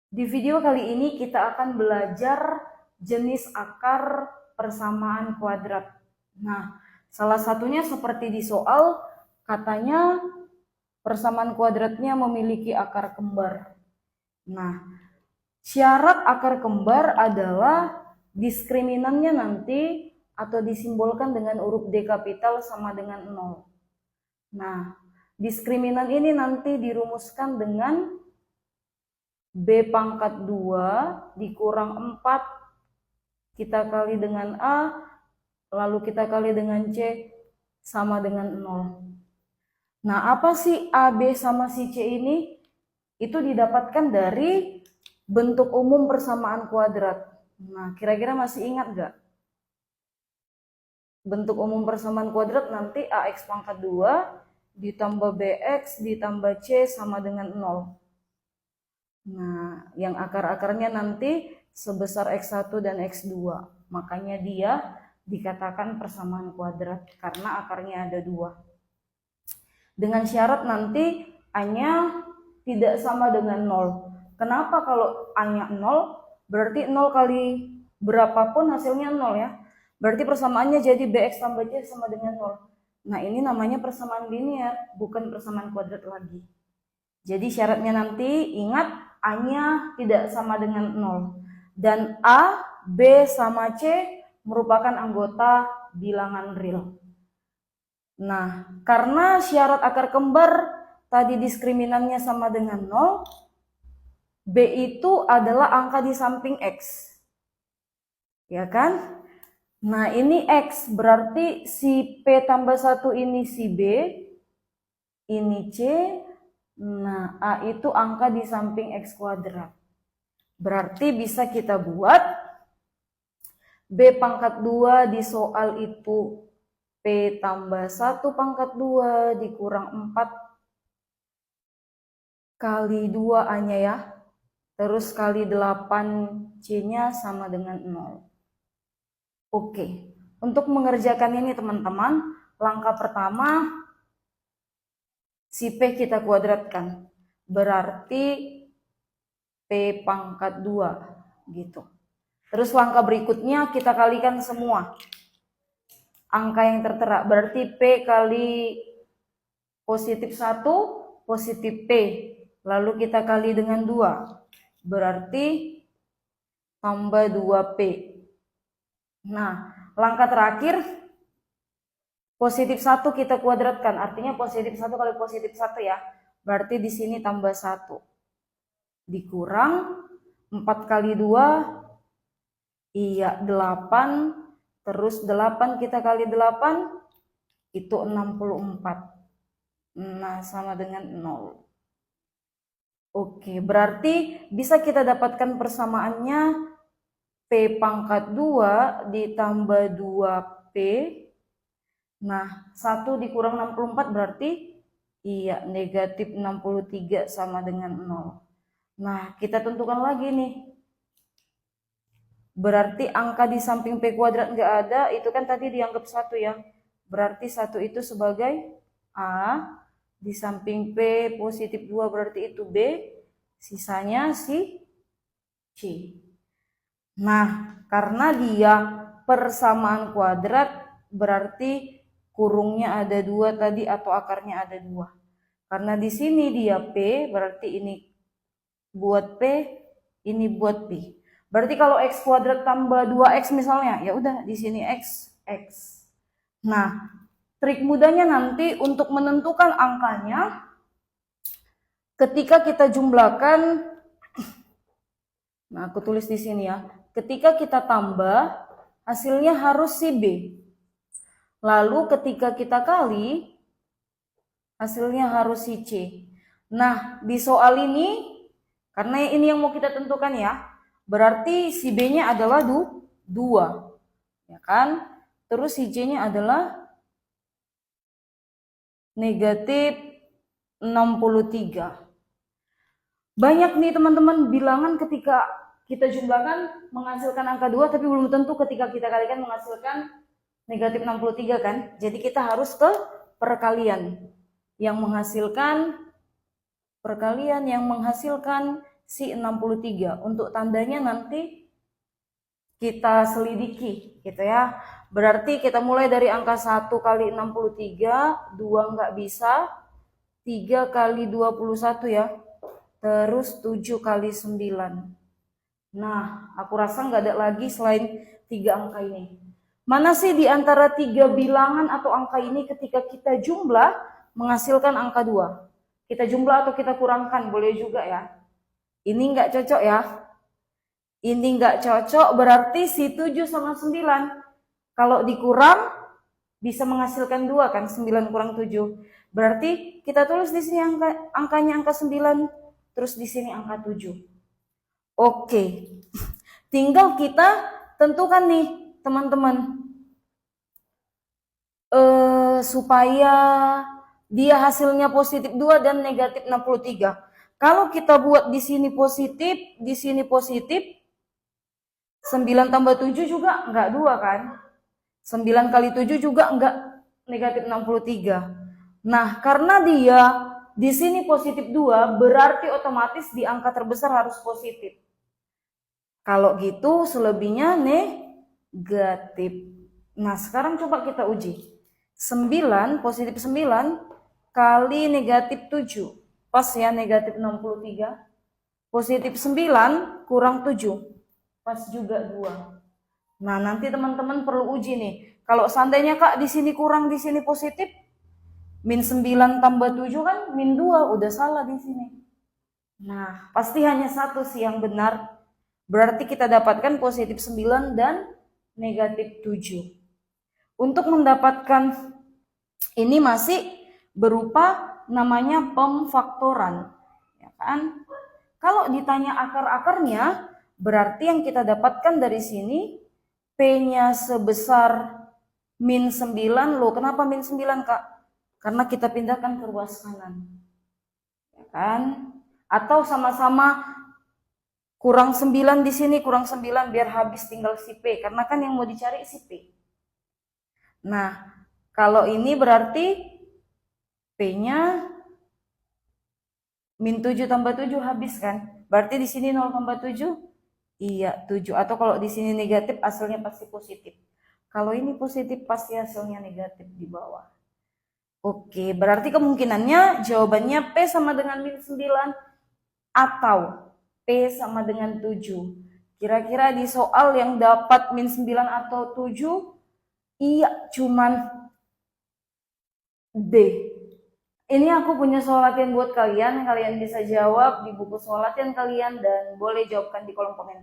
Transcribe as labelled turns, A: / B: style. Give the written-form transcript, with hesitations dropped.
A: Di video kali ini kita akan belajar jenis akar persamaan kuadrat. Nah, salah satunya seperti di soal, katanya persamaan kuadratnya memiliki akar kembar. Nah, syarat akar kembar adalah diskriminannya nanti atau disimbolkan dengan huruf D kapital sama dengan 0. Nah, diskriminan ini nanti dirumuskan dengan B pangkat 2 dikurang 4 kita kali dengan A, lalu kita kali dengan C sama dengan 0. Nah, apa sih A, B, sama si C ini? Itu didapatkan dari bentuk umum persamaan kuadrat. Nah, kira-kira masih ingat gak? Bentuk umum persamaan kuadrat nanti AX pangkat 2 ditambah BX ditambah C sama dengan 0. Nah, yang akar-akarnya nanti sebesar X1 dan X2. Makanya dia dikatakan persamaan kuadrat karena akarnya ada 2. Dengan syarat nanti A-nya tidak sama dengan 0. Kenapa kalau A-nya 0? Berarti 0 kali berapapun hasilnya 0 ya. Berarti persamaannya jadi BX tambah C sama dengan 0. Nah, ini namanya persamaan linear, bukan persamaan kuadrat lagi. Jadi syaratnya nanti ingat A-nya tidak sama dengan 0. Dan A, B, sama C merupakan anggota bilangan real. Nah, karena syarat akar kembar tadi diskriminannya sama dengan 0, B itu adalah angka di samping X. Ya kan? Nah, ini X, berarti si P tambah 1 ini si B, ini C. Nah, A itu angka di samping X kuadrat. Berarti bisa kita buat B pangkat 2 di soal itu P tambah 1 pangkat 2 dikurang 4 kali 2 A-nya ya. Terus kali 8 C-nya sama dengan 0. Oke, untuk mengerjakan ini teman-teman, langkah pertama si P kita kuadratkan. Berarti P pangkat 2 gitu. Terus langkah berikutnya kita kalikan semua angka yang tertera. Berarti P kali positif 1, positif P. Lalu kita kali dengan 2. Berarti tambah 2P. Nah, langkah terakhir positif 1 kita kuadratkan. Artinya positif 1 kali positif 1 ya. Berarti di sini tambah 1. Dikurang 4 kali 2, iya 8. Terus 8 kita kali 8, itu 64. Nah, sama dengan 0. Oke, berarti bisa kita dapatkan persamaannya P pangkat 2 ditambah 2P. Nah, 1 dikurang 64 berarti iya negatif 63 sama dengan 0. Nah, kita tentukan lagi nih. Berarti angka di samping P kuadrat nggak ada, itu kan tadi dianggap 1 ya. Berarti 1 itu sebagai A, di samping P positif 2 berarti itu B, sisanya si C. Nah, karena dia persamaan kuadrat, berarti kurungnya ada 2 tadi atau akarnya ada 2. Karena di sini dia P, berarti ini buat P, ini buat P. Berarti kalau X kuadrat tambah 2X misalnya, ya udah di sini X, X. Nah, trik mudahnya nanti untuk menentukan angkanya, ketika kita jumlahkan, nah aku tulis di sini ya, ketika kita tambah, hasilnya harus si B. Lalu ketika kita kali, hasilnya harus si C. Nah, di soal ini, karena ini yang mau kita tentukan ya, berarti si B-nya adalah 2. Ya kan? Terus si C-nya adalah negatif 63. Banyak nih teman-teman bilangan ketika kita jumlahkan menghasilkan angka 2, tapi belum tentu ketika kita kalikan menghasilkan negatif 63 kan. Jadi kita harus ke perkalian yang menghasilkan si 63. Untuk tandanya nanti kita selidiki gitu ya. Berarti kita mulai dari angka 1 kali 63, 2 nggak bisa, 3 kali 21 ya, terus 7 kali 9. Nah, aku rasa nggak ada lagi selain 3 angka ini. Mana sih di antara 3 bilangan atau angka ini ketika kita jumlah menghasilkan angka 2? Kita jumlah atau kita kurangkan, boleh juga ya. Ini nggak cocok ya. Ini nggak cocok, berarti si 7 sama 9. Kalau dikurang, bisa menghasilkan 2 kan, 9 kurang 7. Berarti kita tulis di sini angkanya angka 9, terus di sini angka 7. Oke, tinggal kita tentukan nih teman-teman, supaya dia hasilnya positif 2 dan negatif 63. Kalau kita buat di sini positif, di sini positif, 9 tambah 7 juga enggak 2 kan? 9 kali 7 juga enggak negatif 63. Nah, karena dia di sini positif 2, berarti otomatis di angka terbesar harus positif. Kalau gitu selebihnya negatif. Nah, sekarang coba kita uji. 9, positif 9 kali negatif 7. Pas ya, negatif 63. Positif 9 kurang 7. Pas juga 2. Nah, nanti teman-teman perlu uji nih. Kalau seandainya Kak di sini kurang, di sini positif, min 9 tambah 7 kan min 2, udah salah di sini. Nah, pasti hanya satu sih yang benar. Berarti kita dapatkan positif 9 dan negatif 7. Untuk mendapatkan ini masih berupa namanya pemfaktoran. Ya kan? Kalau ditanya akar-akarnya, berarti yang kita dapatkan dari sini, P-nya sebesar min 9. Loh, kenapa min 9, Kak? Karena kita pindahkan ke ruas kanan. Ya kan? Atau sama-sama kurang 9 di sini, kurang 9 biar habis tinggal si P. Karena kan yang mau dicari si P. Nah, kalau ini berarti P-nya min 7 tambah 7 habis kan? Berarti di sini 0 tambah 7? Iya, 7. Atau kalau di sini negatif, hasilnya pasti positif. Kalau ini positif, pasti hasilnya negatif di bawah. Oke, berarti kemungkinannya jawabannya P sama dengan min 9 atau P sama dengan 7. Kira-kira di soal yang dapat min 9 atau 7, iya cuman D. Ini aku punya soal latihan buat kalian bisa jawab di buku soal latihan kalian dan boleh jawabkan di kolom komentar.